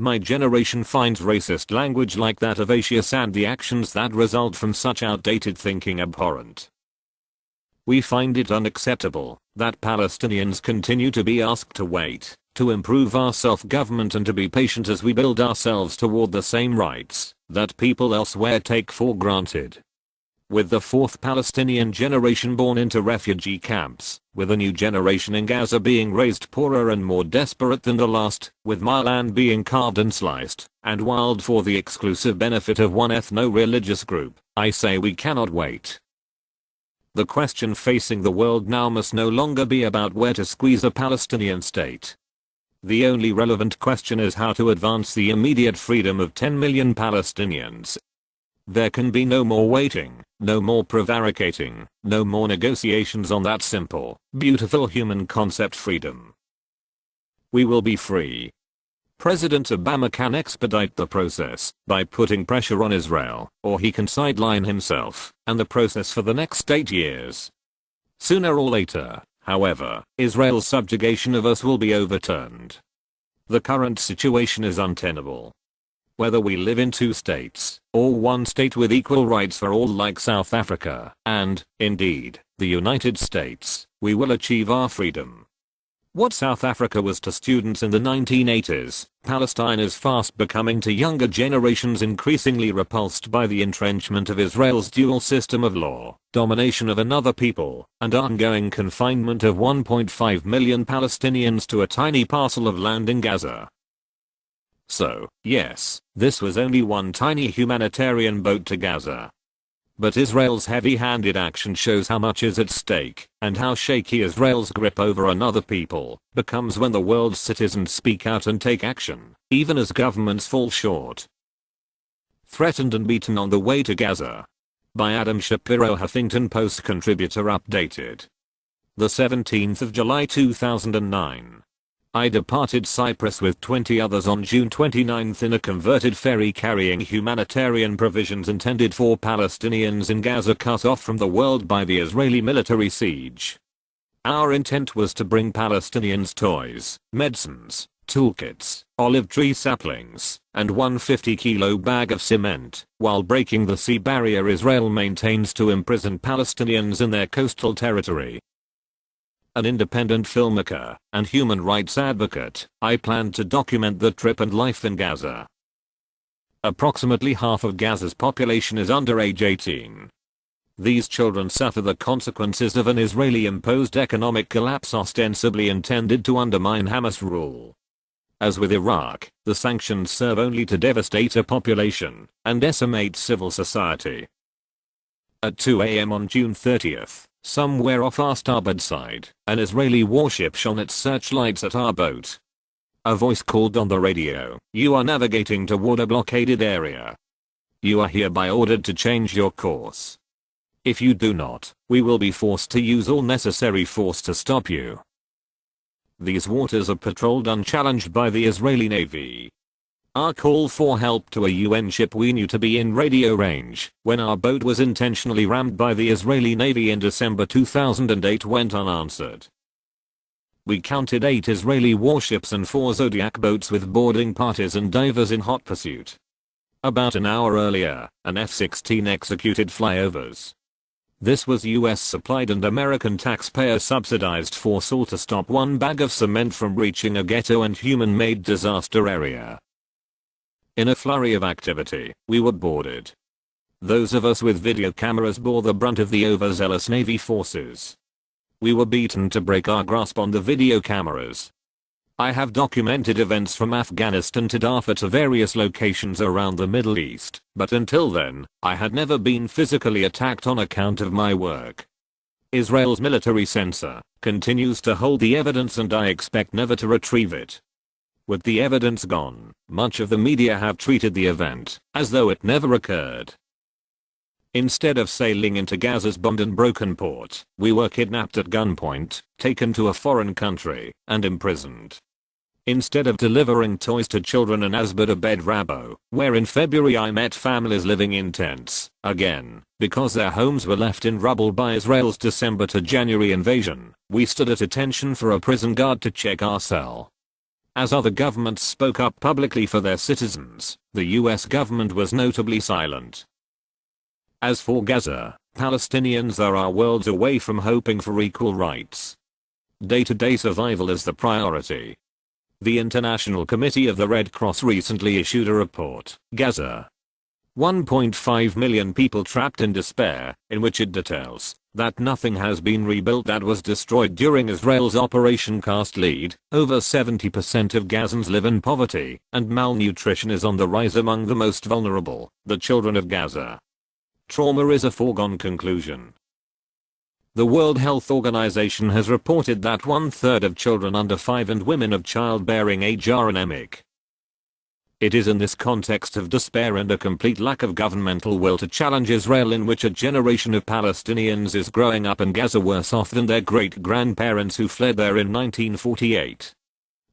My generation finds racist language like that audacious and the actions that result from such outdated thinking abhorrent. We find it unacceptable that Palestinians continue to be asked to wait, to improve our self-government and to be patient as we build ourselves toward the same rights that people elsewhere take for granted. With the fourth Palestinian generation born into refugee camps, with a new generation in Gaza being raised poorer and more desperate than the last, with my land being carved and sliced, and wild for the exclusive benefit of one ethno-religious group, I say we cannot wait. The question facing the world now must no longer be about where to squeeze a Palestinian state. The only relevant question is how to advance the immediate freedom of 10 million Palestinians. There can be no more waiting, no more prevaricating, no more negotiations on that simple, beautiful human concept freedom. We will be free. President Obama can expedite the process by putting pressure on Israel, or he can sideline himself and the process for the next 8 years. Sooner or later, however, Israel's subjugation of us will be overturned. The current situation is untenable. Whether we live in 2 states, or 1 state with equal rights for all like South Africa, and, indeed, the United States, we will achieve our freedom. What South Africa was to students in the 1980s, Palestine is fast becoming to younger generations increasingly repulsed by the entrenchment of Israel's dual system of law, domination of another people, and ongoing confinement of 1.5 million Palestinians to a tiny parcel of land in Gaza. So, yes, this was only one tiny humanitarian boat to Gaza. But Israel's heavy-handed action shows how much is at stake, and how shaky Israel's grip over another people becomes when the world's citizens speak out and take action, even as governments fall short. Threatened and beaten on the way to Gaza. By Adam Shapiro, Huffington Post contributor, updated. The 17th of July 2009. I departed Cyprus with 20 others on June 29 in a converted ferry carrying humanitarian provisions intended for Palestinians in Gaza cut off from the world by the Israeli military siege. Our intent was to bring Palestinians toys, medicines, toolkits, olive tree saplings, and 150-kilo bag of cement, while breaking the sea barrier Israel maintains to imprison Palestinians in their coastal territory. An independent filmmaker and human rights advocate, I planned to document the trip and life in Gaza. Approximately half of Gaza's population is under age 18. These children suffer the consequences of an Israeli-imposed economic collapse ostensibly intended to undermine Hamas rule. As with Iraq, the sanctions serve only to devastate a population and decimate civil society. At 2 a.m. on June 30th, somewhere off our starboard side, an Israeli warship shone its searchlights at our boat. A voice called on the radio, "You are navigating toward a blockaded area. You are hereby ordered to change your course. If you do not, we will be forced to use all necessary force to stop you." These waters are patrolled unchallenged by the Israeli Navy. Our call for help to a UN ship we knew to be in radio range when our boat was intentionally rammed by the Israeli Navy in December 2008 went unanswered. We counted 8 Israeli warships and 4 Zodiac boats with boarding parties and divers in hot pursuit. About an hour earlier, an F-16 executed flyovers. This was US supplied and American taxpayer subsidized force all to stop one bag of cement from reaching a ghetto and human-made disaster area. In a flurry of activity, we were boarded. Those of us with video cameras bore the brunt of the overzealous Navy forces. We were beaten to break our grasp on the video cameras. I have documented events from Afghanistan to Darfur to various locations around the Middle East, but until then, I had never been physically attacked on account of my work. Israel's military censor continues to hold the evidence and I expect never to retrieve it. With the evidence gone, much of the media have treated the event as though it never occurred. Instead of sailing into Gaza's bombed and broken port, we were kidnapped at gunpoint, taken to a foreign country, and imprisoned. Instead of delivering toys to children in Asbad Rabo, where in February I met families living in tents, again, because their homes were left in rubble by Israel's December to January invasion, we stood at attention for a prison guard to check our cell. As other governments spoke up publicly for their citizens, the US government was notably silent. As for Gaza, Palestinians are our worlds away from hoping for equal rights. Day-to-day survival is the priority. The International Committee of the Red Cross recently issued a report, Gaza. 1.5 million people trapped in despair, in which it details that nothing has been rebuilt that was destroyed during Israel's Operation Cast Lead. Over 70% of Gazans live in poverty, and malnutrition is on the rise among the most vulnerable, the children of Gaza. Trauma is a foregone conclusion. The World Health Organization has reported that 1/3 of children under 5 and women of childbearing age are anemic. It is in this context of despair and a complete lack of governmental will to challenge Israel in which a generation of Palestinians is growing up in Gaza worse off than their great-grandparents who fled there in 1948.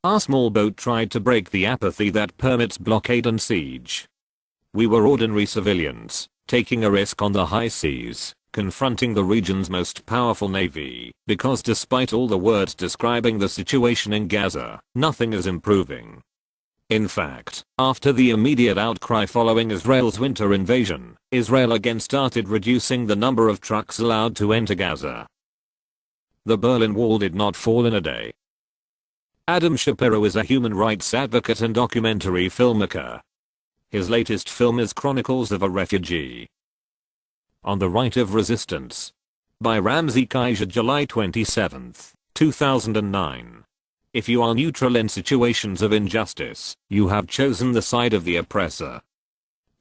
Our small boat tried to break the apathy that permits blockade and siege. We were ordinary civilians, taking a risk on the high seas, confronting the region's most powerful navy, because despite all the words describing the situation in Gaza, nothing is improving. In fact, after the immediate outcry following Israel's winter invasion, Israel again started reducing the number of trucks allowed to enter Gaza. The Berlin Wall did not fall in a day. Adam Shapiro is a human rights advocate and documentary filmmaker. His latest film is Chronicles of a Refugee. On the Right of Resistance. By Ramzi Kaiser, July 27, 2009. If you are neutral in situations of injustice, you have chosen the side of the oppressor.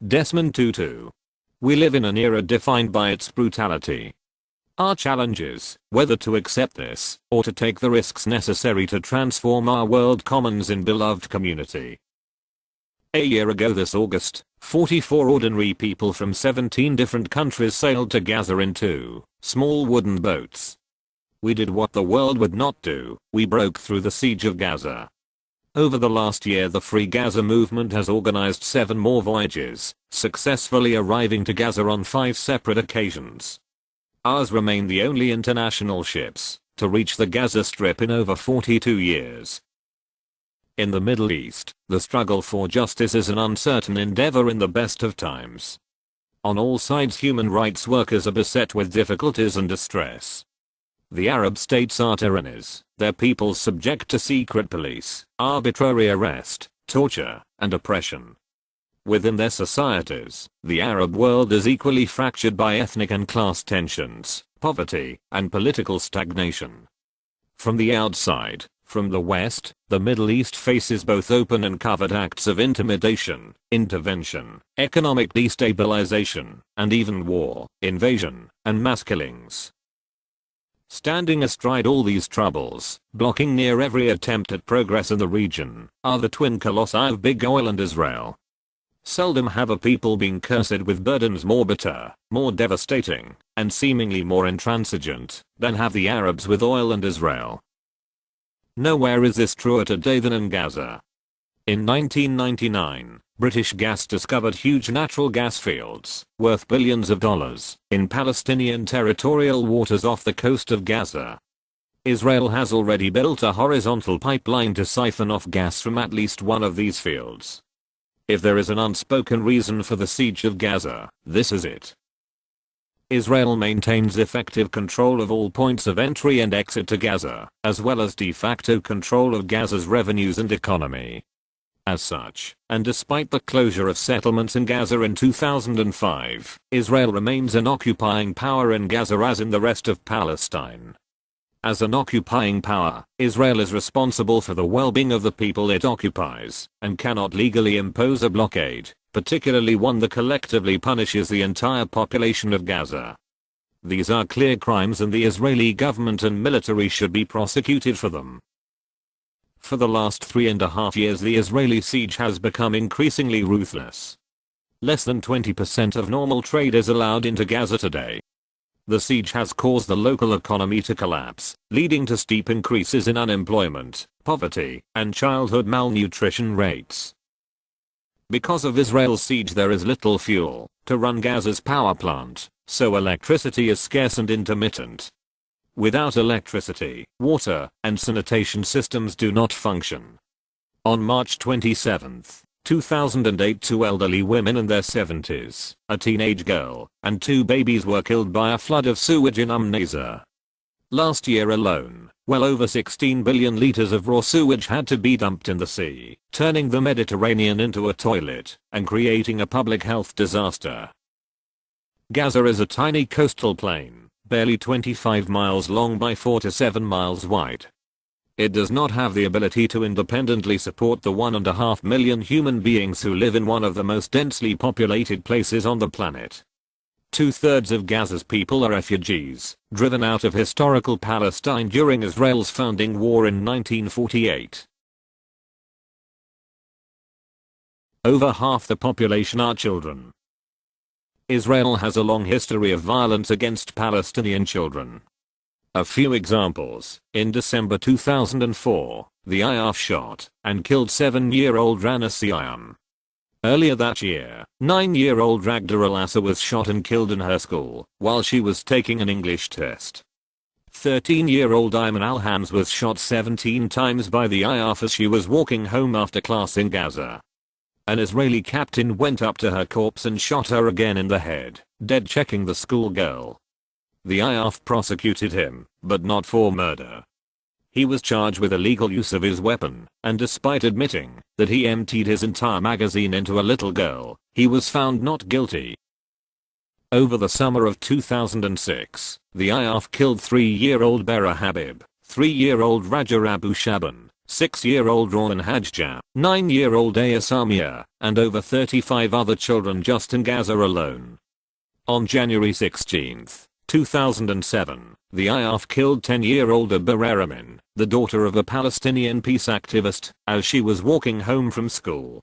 Desmond Tutu. We live in an era defined by its brutality. Our challenge is whether to accept this or to take the risks necessary to transform our world commons in beloved community. A year ago this August, 44 ordinary people from 17 different countries sailed to Gaza in 2 small wooden boats. We did what the world would not do, we broke through the siege of Gaza. Over the last year the Free Gaza movement has organized 7 more voyages, successfully arriving to Gaza on 5 separate occasions. Ours remain the only international ships to reach the Gaza Strip in over 42 years. In the Middle East, the struggle for justice is an uncertain endeavor in the best of times. On all sides human rights workers are beset with difficulties and distress. The Arab states are tyrannies, their peoples subject to secret police, arbitrary arrest, torture, and oppression. Within their societies, the Arab world is equally fractured by ethnic and class tensions, poverty, and political stagnation. From the outside, from the West, the Middle East faces both open and covert acts of intimidation, intervention, economic destabilization, and even war, invasion, and mass killings. Standing astride all these troubles, blocking near every attempt at progress in the region, are the twin colossi of big oil and Israel. Seldom have a people been cursed with burdens more bitter, more devastating, and seemingly more intransigent than have the Arabs with oil and Israel. Nowhere is this truer today than in Gaza. In 1999, British Gas discovered huge natural gas fields, worth billions of dollars, in Palestinian territorial waters off the coast of Gaza. Israel has already built a horizontal pipeline to siphon off gas from at least one of these fields. If there is an unspoken reason for the siege of Gaza, this is it. Israel maintains effective control of all points of entry and exit to Gaza, as well as de facto control of Gaza's revenues and economy. As such, and despite the closure of settlements in Gaza in 2005, Israel remains an occupying power in Gaza as in the rest of Palestine. As an occupying power, Israel is responsible for the well-being of the people it occupies, and cannot legally impose a blockade, particularly one that collectively punishes the entire population of Gaza. These are clear crimes and the Israeli government and military should be prosecuted for them. For the last 3.5 years the Israeli siege has become increasingly ruthless. Less than 20% of normal trade is allowed into Gaza today. The siege has caused the local economy to collapse, leading to steep increases in unemployment, poverty, and childhood malnutrition rates. Because of Israel's siege there is little fuel to run Gaza's power plant, so electricity is scarce and intermittent. Without electricity, water, and sanitation systems do not function. On March 27, 2008, two elderly women in their 70s, a teenage girl, and two babies were killed by a flood of sewage in Gaza. Last year alone, well over 16 billion liters of raw sewage had to be dumped in the sea, turning the Mediterranean into a toilet and creating a public health disaster. Gaza is a tiny coastal plain, barely 25 miles long by 4 to 7 miles wide. It does not have the ability to independently support the 1.5 million human beings who live in one of the most densely populated places on the planet. 2/3 of Gaza's people are refugees, driven out of historical Palestine during Israel's founding war in 1948. Over half the population are children. Israel has a long history of violence against Palestinian children. A few examples: in December 2004, the IDF shot and killed 7-year-old Rana Siam. Earlier that year, 9-year-old Ragda Alassa was shot and killed in her school while she was taking an English test. 13-year-old Ayman Al-Hams was shot 17 times by the IDF as she was walking home after class in Gaza. An Israeli captain went up to her corpse and shot her again in the head, dead, checking the schoolgirl. The IDF prosecuted him, but not for murder. He was charged with illegal use of his weapon, and despite admitting that he emptied his entire magazine into a little girl, he was found not guilty. Over the summer of 2006, the IDF killed 3-year-old Bera Habib, 3-year-old Raja Abu Shaban, 6-year-old Ronan Hajja, 9-year-old Aya Samia, and over 35 other children just in Gaza alone. On January 16, 2007, the IDF killed 10-year-old Abba Aramin, the daughter of a Palestinian peace activist, as she was walking home from school.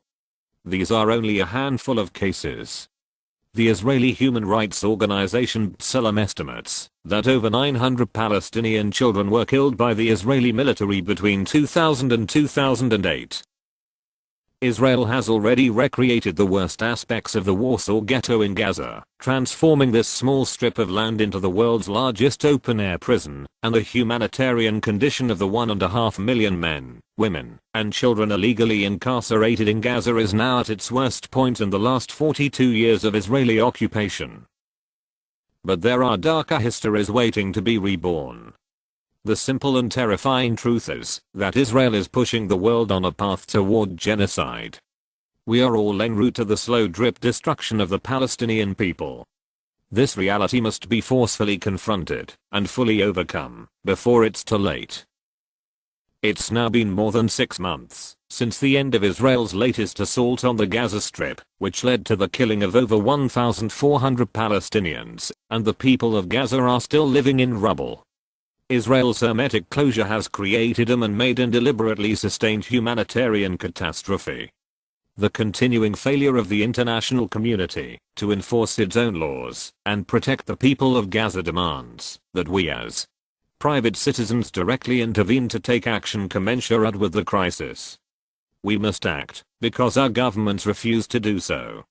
These are only a handful of cases. The Israeli human rights organization B'Tselem estimates that over 900 Palestinian children were killed by the Israeli military between 2000 and 2008. Israel has already recreated the worst aspects of the Warsaw Ghetto in Gaza, transforming this small strip of land into the world's largest open-air prison, and the humanitarian condition of the 1.5 million men, women, and children illegally incarcerated in Gaza is now at its worst point in the last 42 years of Israeli occupation. But there are darker histories waiting to be reborn. The simple and terrifying truth is that Israel is pushing the world on a path toward genocide. We are all en route to the slow drip destruction of the Palestinian people. This reality must be forcefully confronted and fully overcome before it's too late. It's now been more than 6 months since the end of Israel's latest assault on the Gaza Strip, which led to the killing of over 1,400 Palestinians, and the people of Gaza are still living in rubble. Israel's hermetic closure has created a man-made and deliberately sustained humanitarian catastrophe. The continuing failure of the international community to enforce its own laws and protect the people of Gaza demands that we as private citizens directly intervene to take action commensurate with the crisis. We must act because our governments refuse to do so.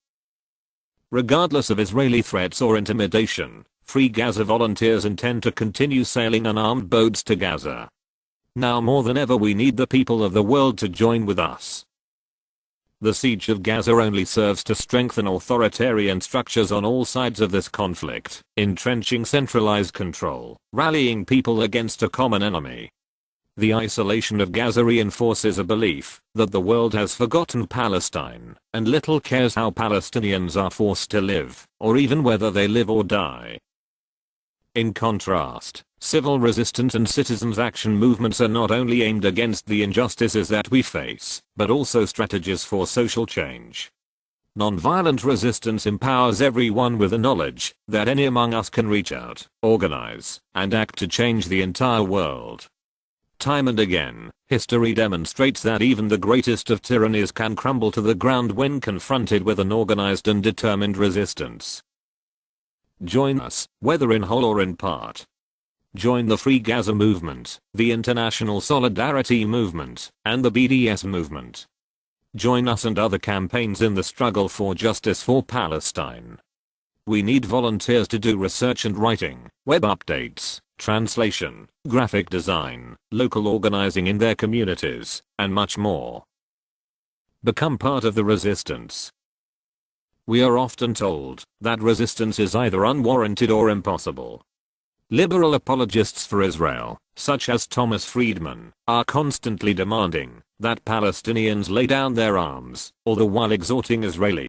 Regardless of Israeli threats or intimidation, Free Gaza volunteers intend to continue sailing unarmed boats to Gaza. Now more than ever we need the people of the world to join with us. The siege of Gaza only serves to strengthen authoritarian structures on all sides of this conflict, entrenching centralized control, rallying people against a common enemy. The isolation of Gaza reinforces a belief that the world has forgotten Palestine and little cares how Palestinians are forced to live, or even whether they live or die. In contrast, civil resistance and citizens' action movements are not only aimed against the injustices that we face, but also strategies for social change. Nonviolent resistance empowers everyone with the knowledge that any among us can reach out, organize, and act to change the entire world. Time and again, history demonstrates that even the greatest of tyrannies can crumble to the ground when confronted with an organized and determined resistance. Join us, whether in whole or in part. Join the Free Gaza movement, the International Solidarity movement, and the BDS movement. Join us and other campaigns in the struggle for justice for Palestine. We need volunteers to do research and writing, web updates, translation, graphic design, local organizing in their communities, and much more. Become part of the resistance. We are often told that resistance is either unwarranted or impossible. Liberal apologists for Israel, such as Thomas Friedman, are constantly demanding that Palestinians lay down their arms, all the while exhorting Israeli